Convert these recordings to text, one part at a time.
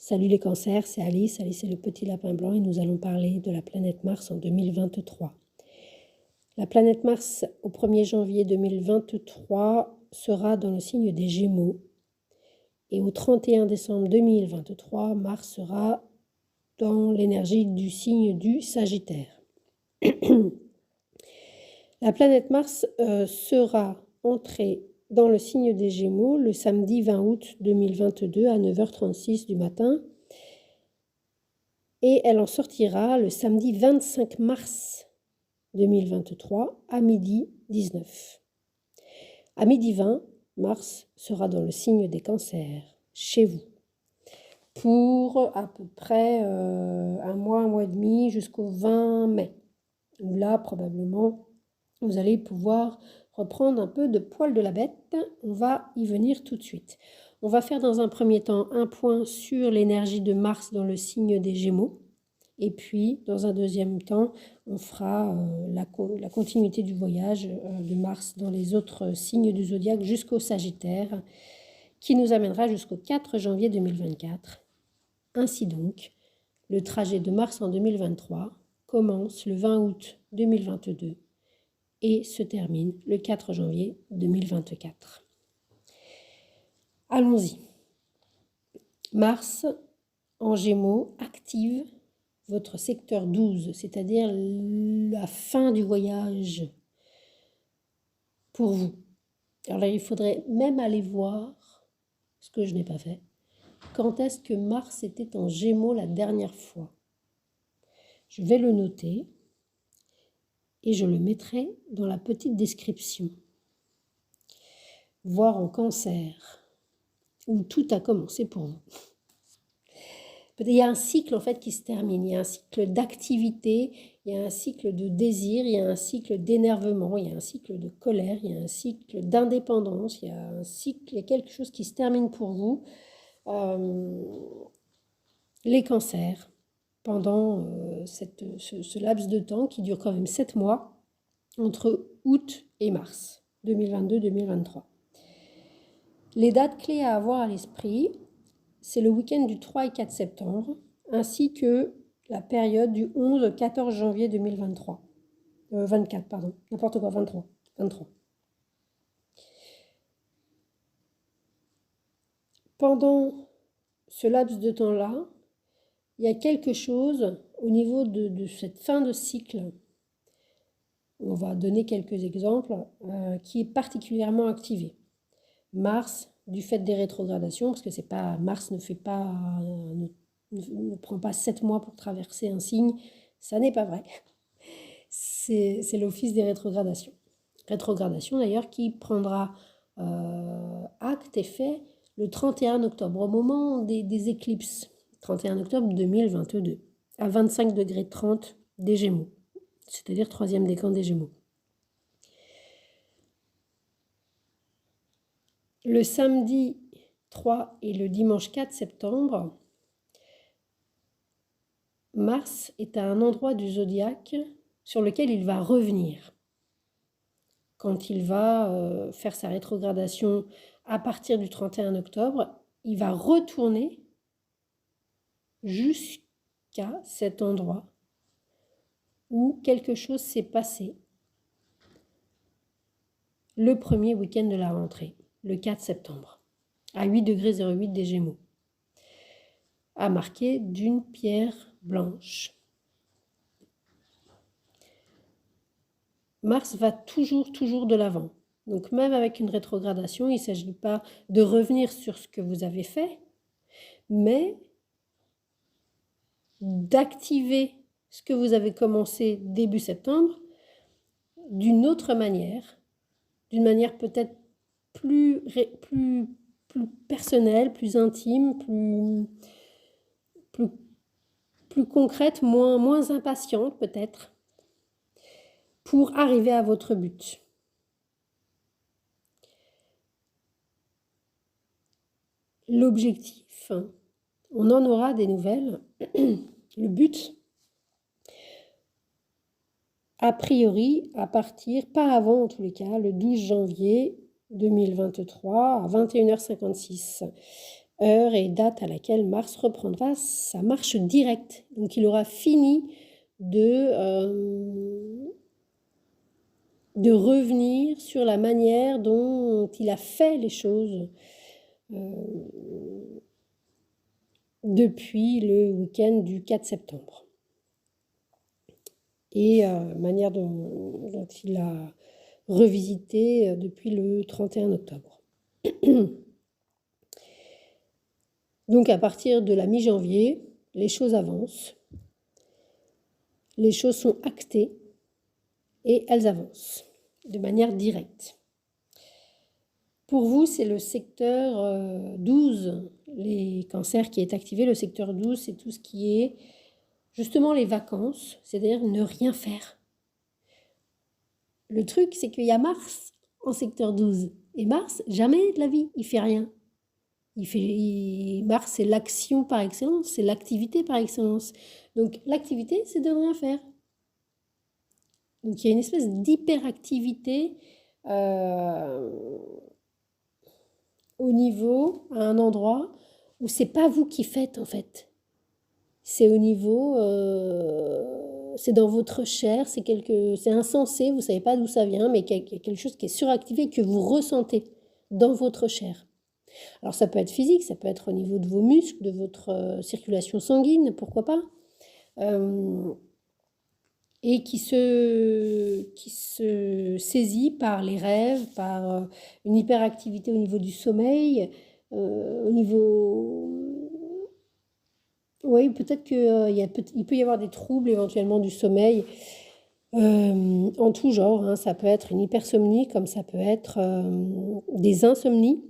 Salut les cancers, c'est Alice. Alice est le petit lapin blanc et nous allons parler de la planète Mars en 2023. La planète Mars au 1er janvier 2023 sera dans le signe des Gémeaux et au 31 décembre 2023, Mars sera dans l'énergie du signe du Sagittaire. La planète Mars sera entrée dans le signe des Gémeaux le samedi 20 août 2022 à 9h36 du matin et elle en sortira le samedi 25 mars 2023 à midi 19. À midi 20, Mars sera dans le signe des Cancers, chez vous, pour à peu près un mois et demi jusqu'au 20 mai, où là probablement vous allez pouvoir reprendre un peu de poil de la bête. On va y venir tout de suite. On va faire dans un premier temps un point sur l'énergie de Mars dans le signe des Gémeaux. Et puis, dans un deuxième temps, on fera la continuité du voyage de Mars dans les autres signes du zodiaque jusqu'au Sagittaire, qui nous amènera jusqu'au 4 janvier 2024. Ainsi donc, le trajet de Mars en 2023 commence le 20 août 2022 et se termine le 4 janvier 2024. Allons-y. Mars en Gémeaux active votre secteur 12, c'est-à-dire la fin du voyage pour vous. Alors là, il faudrait même aller voir, ce que je n'ai pas fait, quand est-ce que Mars était en Gémeaux la dernière fois. Je vais le noter et je le mettrai dans la petite description. Voir en Cancer, où tout a commencé pour vous. Il y a un cycle en fait qui se termine, il y a un cycle d'activité, il y a un cycle de désir, il y a un cycle d'énervement, il y a un cycle de colère, il y a un cycle d'indépendance, il y a un cycle, il y a quelque chose qui se termine pour vous. Les cancers, pendant ce laps de temps qui dure quand même 7 mois, entre août et mars 2022-2023. Les dates clés à avoir à l'esprit, c'est le week-end du 3 et 4 septembre, ainsi que la période du 11 au 14 janvier 2023. 24, pardon, n'importe quoi, 23. Pendant ce laps de temps-là, il y a quelque chose au niveau de cette fin de cycle, on va donner quelques exemples, qui est particulièrement activé. Mars, du fait des rétrogradations, parce que c'est pas, Mars ne prend pas 7 mois pour traverser un signe, ça n'est pas vrai. C'est l'office des rétrogradations. Rétrogradation d'ailleurs qui prendra acte et fait le 31 octobre, au moment des éclipses, 31 octobre 2022, à 25 degrés 30 des Gémeaux, c'est-à-dire 3e décan des Gémeaux. Le samedi 3 et le dimanche 4 septembre, Mars est à un endroit du zodiaque sur lequel il va revenir. Quand il va faire sa rétrogradation à partir du 31 octobre, il va retourner jusqu'à cet endroit où quelque chose s'est passé le premier week-end de la rentrée, le 4 septembre, à 8 degrés 08 des Gémeaux, à marquer d'une pierre blanche. Mars va toujours de l'avant. Donc même avec une rétrogradation, il ne s'agit pas de revenir sur ce que vous avez fait, mais d'activer ce que vous avez commencé début septembre d'une autre manière, d'une manière peut-être plus personnelle, plus intime, plus concrète, moins impatiente peut-être, pour arriver à votre but. L'objectif, on en aura des nouvelles. Le but, a priori, à partir, pas avant en tous les cas, le 12 janvier 2023 à 21h56. heure et date à laquelle Mars reprendra sa marche directe. Donc il aura fini de revenir sur la manière dont il a fait les choses depuis le week-end du 4 septembre. Et manière dont il a revisité depuis le 31 octobre. Donc à partir de la mi-janvier, les choses avancent, les choses sont actées et elles avancent de manière directe. Pour vous, c'est le secteur 12, les cancers qui est activé. Le secteur 12, c'est tout ce qui est justement les vacances, c'est-à-dire ne rien faire. Le truc, c'est qu'il y a Mars en secteur 12. Et Mars, jamais de la vie, il fait rien. Mars, c'est l'action par excellence, c'est l'activité par excellence. Donc l'activité, c'est de ne rien faire. Donc il y a une espèce d'hyperactivité au niveau, à un endroit où c'est pas vous qui faites en fait. C'est au niveau, c'est dans votre chair, c'est insensé, vous savez pas d'où ça vient, mais quelque chose qui est suractivé que vous ressentez dans votre chair. Alors ça peut être physique, ça peut être au niveau de vos muscles, de votre circulation sanguine, pourquoi pas, et qui se saisit par les rêves, par une hyperactivité au niveau du sommeil, au niveau... Oui, peut-être qu'il peut y avoir des troubles éventuellement du sommeil en tout genre, hein. Ça peut être une hypersomnie comme ça peut être des insomnies.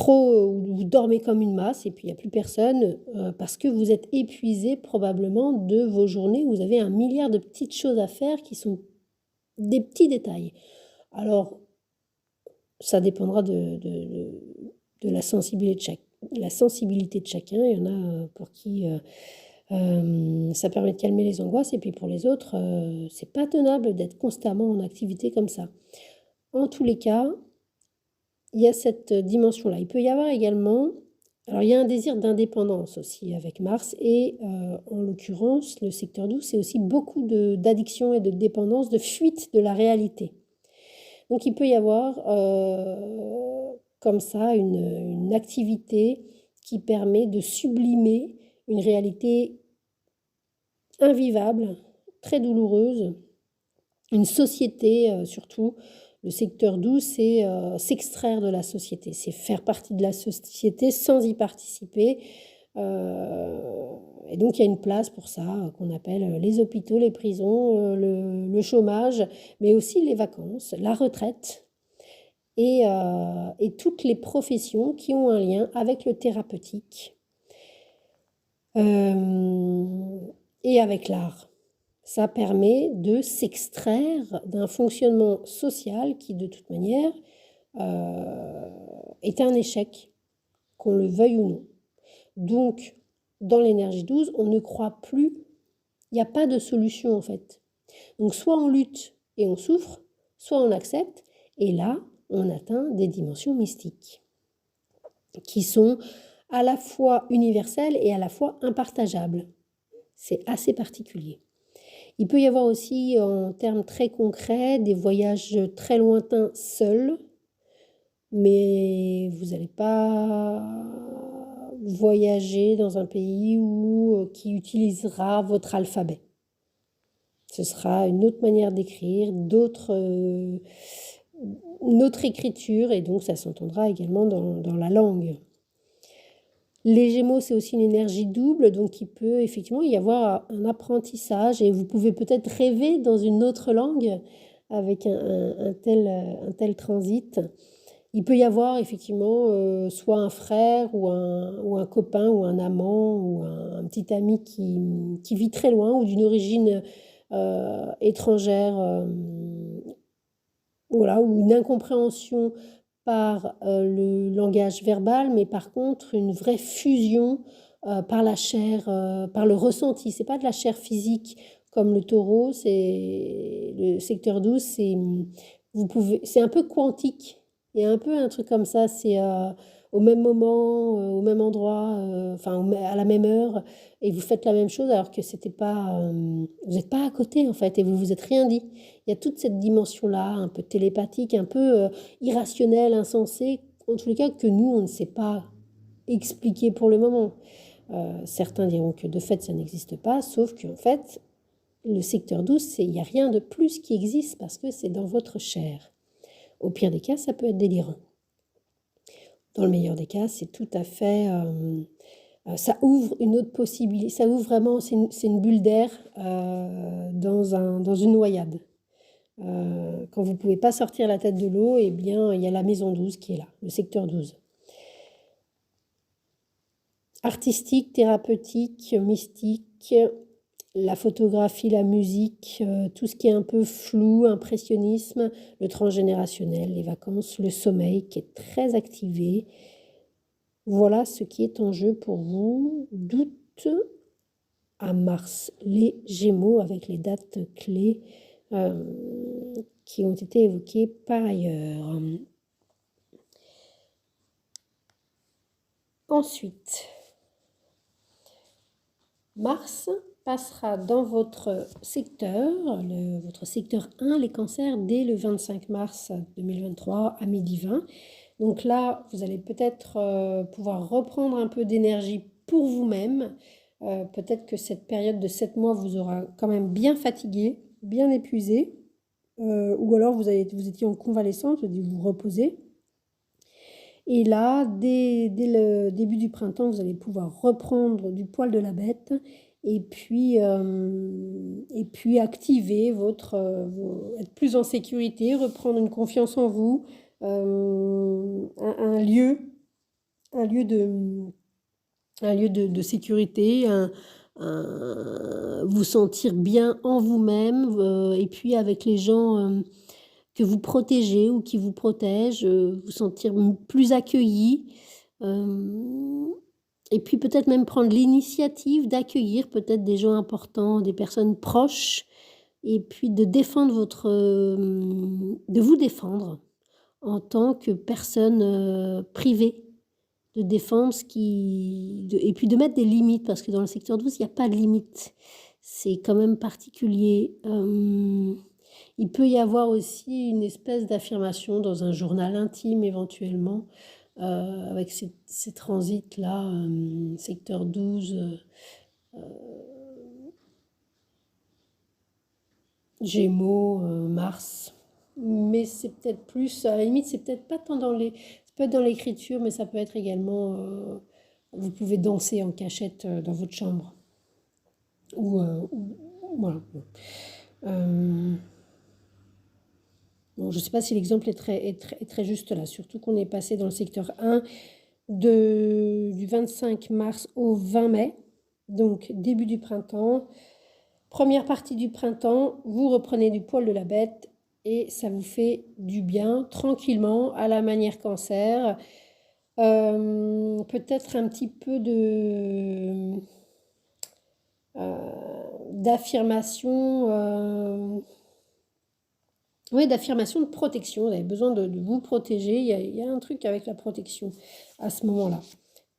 Où vous dormez comme une masse et puis il n'y a plus personne parce que vous êtes épuisé probablement de vos journées. Vous avez 1 milliard de petites choses à faire qui sont des petits détails. Alors, ça dépendra de la sensibilité de chacun. Il y en a pour qui ça permet de calmer les angoisses et puis pour les autres, c'est pas tenable d'être constamment en activité comme ça. En tous les cas, il y a cette dimension-là. Il peut y avoir également, alors il y a un désir d'indépendance aussi avec Mars et en l'occurrence, le secteur 12, c'est aussi beaucoup d'addiction et de dépendance, de fuite de la réalité. Donc il peut y avoir comme ça une activité qui permet de sublimer une réalité invivable, très douloureuse, une société surtout. Le secteur 12, c'est s'extraire de la société, c'est faire partie de la société sans y participer. Et donc, il y a une place pour ça, qu'on appelle les hôpitaux, les prisons, le chômage, mais aussi les vacances, la retraite et toutes les professions qui ont un lien avec le thérapeutique et avec l'art. Ça permet de s'extraire d'un fonctionnement social qui, de toute manière, est un échec, qu'on le veuille ou non. Donc, dans l'énergie 12, on ne croit plus, il n'y a pas de solution en fait. Donc, soit on lutte et on souffre, soit on accepte, et là, on atteint des dimensions mystiques qui sont à la fois universelles et à la fois impartageables. C'est assez particulier. Il peut y avoir aussi, en termes très concrets, des voyages très lointains seuls, mais vous n'allez pas voyager dans un pays qui utilisera votre alphabet. Ce sera une autre manière d'écrire, une autre écriture, et donc ça s'entendra également dans la langue. Les Gémeaux, c'est aussi une énergie double, donc il peut effectivement y avoir un apprentissage et vous pouvez peut-être rêver dans une autre langue avec un tel transit. Il peut y avoir effectivement soit un frère ou un copain ou un amant ou un petit ami qui vit très loin ou d'une origine étrangère, voilà, ou une incompréhension par le langage verbal, mais par contre une vraie fusion par la chair, par le ressenti. C'est pas de la chair physique comme le taureau, c'est le secteur 12, c'est un peu quantique. Il y a un peu un truc comme ça, au même moment, au même endroit, enfin à la même heure, et vous faites la même chose alors que c'était pas, vous n'êtes pas à côté en fait, et vous vous êtes rien dit. Il y a toute cette dimension-là, un peu télépathique, un peu irrationnelle, insensée, en tous les cas que nous, on ne sait pas expliquer pour le moment. Certains diront que de fait, ça n'existe pas, sauf qu'en fait, le secteur 12, il n'y a rien de plus qui existe parce que c'est dans votre chair. Au pire des cas, ça peut être délirant. Dans le meilleur des cas, c'est tout à fait... ça ouvre une autre possibilité. Ça ouvre vraiment, c'est une bulle d'air dans une noyade. Quand vous ne pouvez pas sortir la tête de l'eau, eh bien, il y a la maison 12 qui est là, le secteur 12. Artistique, thérapeutique, mystique, la photographie, la musique, tout ce qui est un peu flou, impressionnisme, le transgénérationnel, les vacances, le sommeil qui est très activé. Voilà ce qui est en jeu pour vous d'août à mars. Les Gémeaux avec les dates clés qui ont été évoquées par ailleurs. Ensuite, Mars passera dans votre secteur, votre secteur 1, les cancers, dès le 25 mars 2023 à midi 20. Donc là, vous allez peut-être pouvoir reprendre un peu d'énergie pour vous-même. Peut-être que cette période de 7 mois vous aura quand même bien fatigué, bien épuisé. Ou alors vous étiez en convalescence, vous vous reposez. Et là, dès le début du printemps, vous allez pouvoir reprendre du poil de la bête et puis activer être plus en sécurité, reprendre une confiance en vous, un lieu de sécurité, vous sentir bien en vous-même, et puis avec les gens que vous protégez ou qui vous protègent, vous sentir plus accueilli. Et puis peut-être même prendre l'initiative d'accueillir peut-être des gens importants, des personnes proches, et puis de vous défendre en tant que personne privée, de défendre et puis de mettre des limites, parce que dans le secteur 12, il n'y a pas de limite. C'est quand même particulier. Il peut y avoir aussi une espèce d'affirmation dans un journal intime éventuellement, avec ces transits-là, secteur 12, Gémeaux, Mars. Mais c'est peut-être plus, à la limite, c'est peut-être pas tant ça peut être dans l'écriture, mais ça peut être également, vous pouvez danser en cachette dans votre chambre. Voilà. Bon, je ne sais pas si l'exemple est très juste là, surtout qu'on est passé dans le secteur 1 du 25 mars au 20 mai, donc début du printemps. Première partie du printemps, vous reprenez du poil de la bête et ça vous fait du bien, tranquillement, à la manière cancer. Peut-être un petit peu d'affirmation, d'affirmation de protection. Vous avez besoin de vous protéger. Il y a un truc avec la protection à ce moment-là.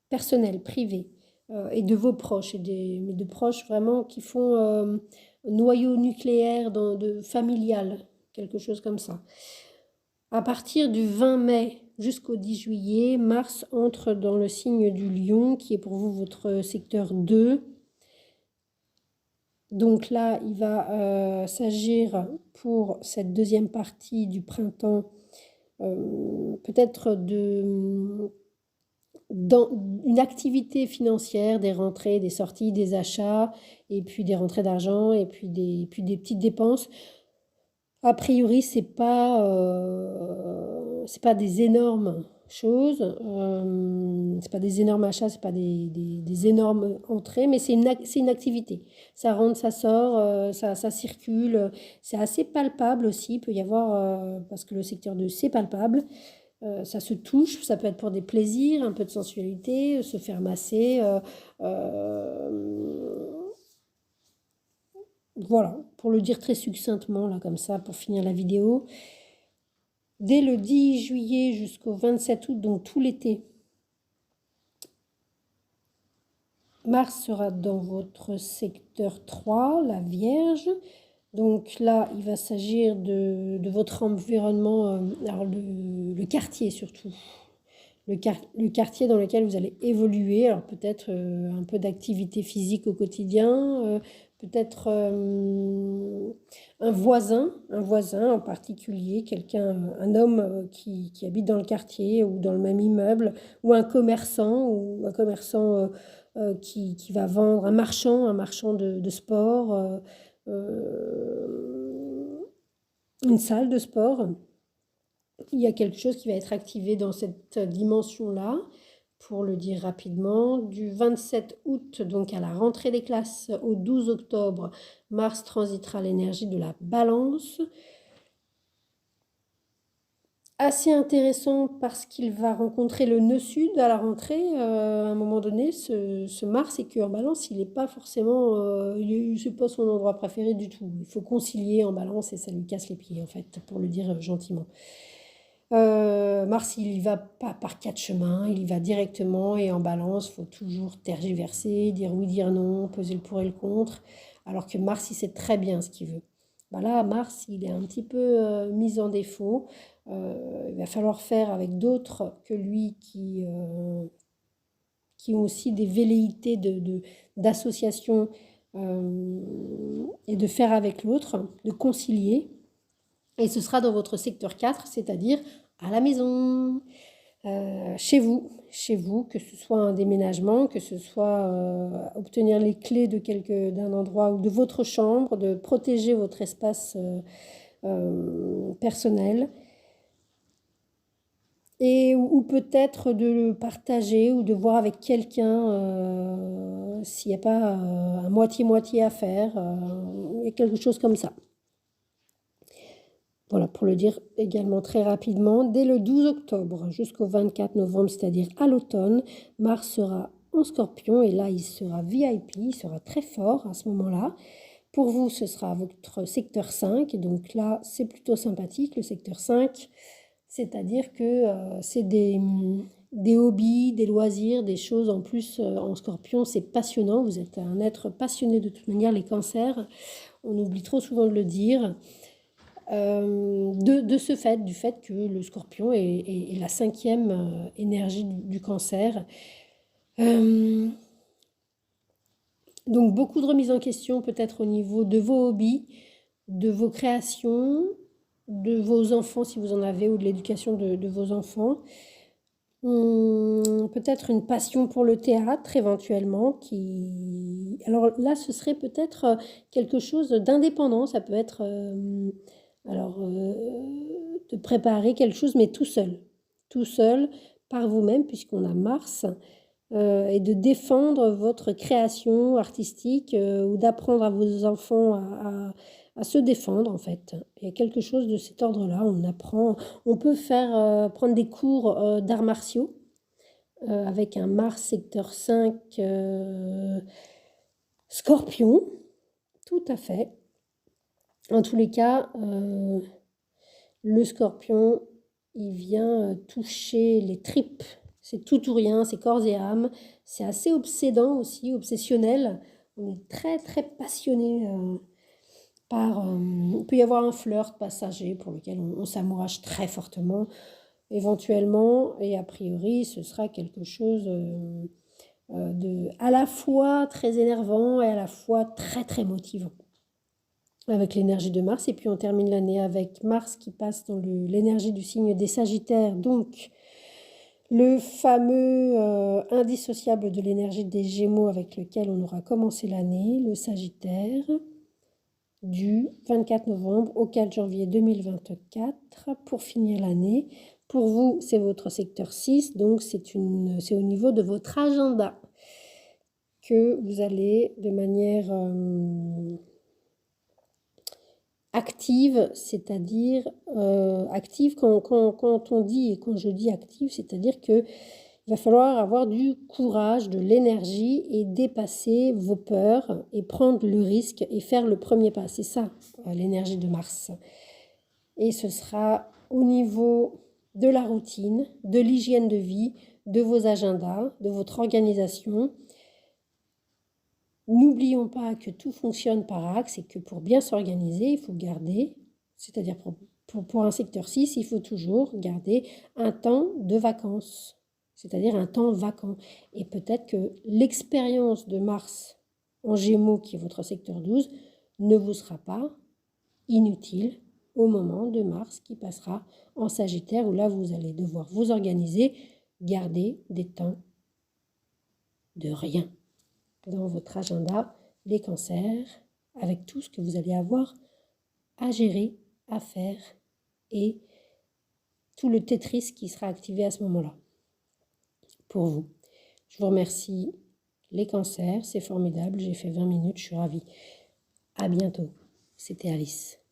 Personnel, privé, et de vos proches, mais de proches vraiment qui font noyau nucléaire familial, quelque chose comme ça. À partir du 20 mai jusqu'au 10 juillet, Mars entre dans le signe du Lion, qui est pour vous votre secteur 2. Donc là, il va s'agir pour cette deuxième partie du printemps, peut-être dans une activité financière, des rentrées, des sorties, des achats, et puis des rentrées d'argent, et puis des petites dépenses. A priori, c'est pas des énormes choses, c'est pas des énormes achats, c'est pas des énormes entrées, mais c'est une activité. Ça rentre, ça sort, ça circule, c'est assez palpable aussi. Il peut y avoir, parce que le secteur 2, c'est palpable, ça se touche, ça peut être pour des plaisirs, un peu de sensualité, se faire masser, voilà, pour le dire très succinctement, là, comme ça, pour finir la vidéo. Dès le 10 juillet jusqu'au 27 août, donc tout l'été, Mars sera dans votre secteur 3, la Vierge. Donc là, il va s'agir de votre environnement, alors le quartier surtout. Le quartier dans lequel vous allez évoluer. Alors peut-être un peu d'activité physique au quotidien, peut-être un voisin en particulier, quelqu'un, un homme qui habite dans le quartier ou dans le même immeuble, ou un commerçant qui va vendre, un marchand de sport, une salle de sport. Il y a quelque chose qui va être activé dans cette dimension-là, pour le dire rapidement. Du 27 août, donc à la rentrée des classes, au 12 octobre, Mars transitera l'énergie de la Balance. Assez intéressant parce qu'il va rencontrer le nœud sud à la rentrée à un moment donné, ce Mars, et qu'en Balance, il n'est pas forcément, c'est pas son endroit préféré du tout. Il faut concilier en Balance et ça lui casse les pieds en fait, pour le dire gentiment. Mars, il y va pas par quatre chemins, il y va directement, et en Balance, il faut toujours tergiverser, dire oui, dire non, peser le pour et le contre, alors que Mars, il sait très bien ce qu'il veut. Bah là, Mars, il est un petit peu mis en défaut. Il va falloir faire avec d'autres que lui qui ont aussi des velléités d'association et de faire avec l'autre, de concilier. Et ce sera dans votre secteur 4, c'est-à-dire à la maison, chez vous, que ce soit un déménagement, que ce soit obtenir les clés d'un endroit ou de votre chambre, de protéger votre espace personnel, et ou peut-être de le partager ou de voir avec quelqu'un s'il n'y a pas un moitié-moitié à faire, et quelque chose comme ça. Voilà, pour le dire également très rapidement, dès le 12 octobre jusqu'au 24 novembre, c'est-à-dire à l'automne, Mars sera en Scorpion, et là il sera VIP, il sera très fort à ce moment-là. Pour vous, ce sera votre secteur 5, et donc là c'est plutôt sympathique, le secteur 5, c'est-à-dire que c'est des hobbies, des loisirs, des choses en plus en Scorpion, c'est passionnant, vous êtes un être passionné de toute manière, les cancers, on oublie trop souvent de le dire. De ce fait, du fait que le Scorpion est la cinquième énergie du cancer. Donc beaucoup de remises en question peut-être au niveau de vos hobbies, de vos créations, de vos enfants si vous en avez, ou de l'éducation de vos enfants. Peut-être une passion pour le théâtre éventuellement. Alors là, ce serait peut-être quelque chose d'indépendant. Ça peut être de préparer quelque chose, mais tout seul par vous-même, puisqu'on a Mars, et de défendre votre création artistique, ou d'apprendre à vos enfants à se défendre en fait. Il y a quelque chose de cet ordre-là. On peut prendre des cours d'arts martiaux avec un Mars secteur 5 Scorpion, tout à fait. En tous les cas, le Scorpion, il vient toucher les tripes. C'est tout ou rien, c'est corps et âme. C'est assez obsédant aussi, obsessionnel. On est très très passionné il peut y avoir un flirt passager pour lequel on s'amourage très fortement, éventuellement, et a priori, ce sera quelque chose de à la fois très énervant et à la fois très très motivant, avec l'énergie de Mars. Et puis on termine l'année avec Mars qui passe dans l'énergie du signe des Sagittaires, donc le fameux indissociable de l'énergie des Gémeaux avec lequel on aura commencé l'année, le Sagittaire, du 24 novembre au 4 janvier 2024 pour finir l'année. Pour vous, c'est votre secteur 6, donc c'est au niveau de votre agenda que vous allez de manière active, c'est-à-dire active quand on dit, et quand je dis active, c'est-à-dire que il va falloir avoir du courage, de l'énergie, et dépasser vos peurs et prendre le risque et faire le premier pas. C'est ça, l'énergie de Mars. Et ce sera au niveau de la routine, de l'hygiène de vie, de vos agendas, de votre organisation. N'oublions pas que tout fonctionne par axe et que pour bien s'organiser, il faut garder, c'est-à-dire pour un secteur 6, il faut toujours garder un temps de vacances, c'est-à-dire un temps vacant. Et peut-être que l'expérience de Mars en Gémeaux, qui est votre secteur 12, ne vous sera pas inutile au moment de Mars qui passera en Sagittaire, où là, vous allez devoir vous organiser, garder des temps de rien dans votre agenda, les cancers, avec tout ce que vous allez avoir à gérer, à faire et tout le Tetris qui sera activé à ce moment-là pour vous. Je vous remercie les cancers, c'est formidable, j'ai fait 20 minutes, je suis ravie. À bientôt, c'était Alice.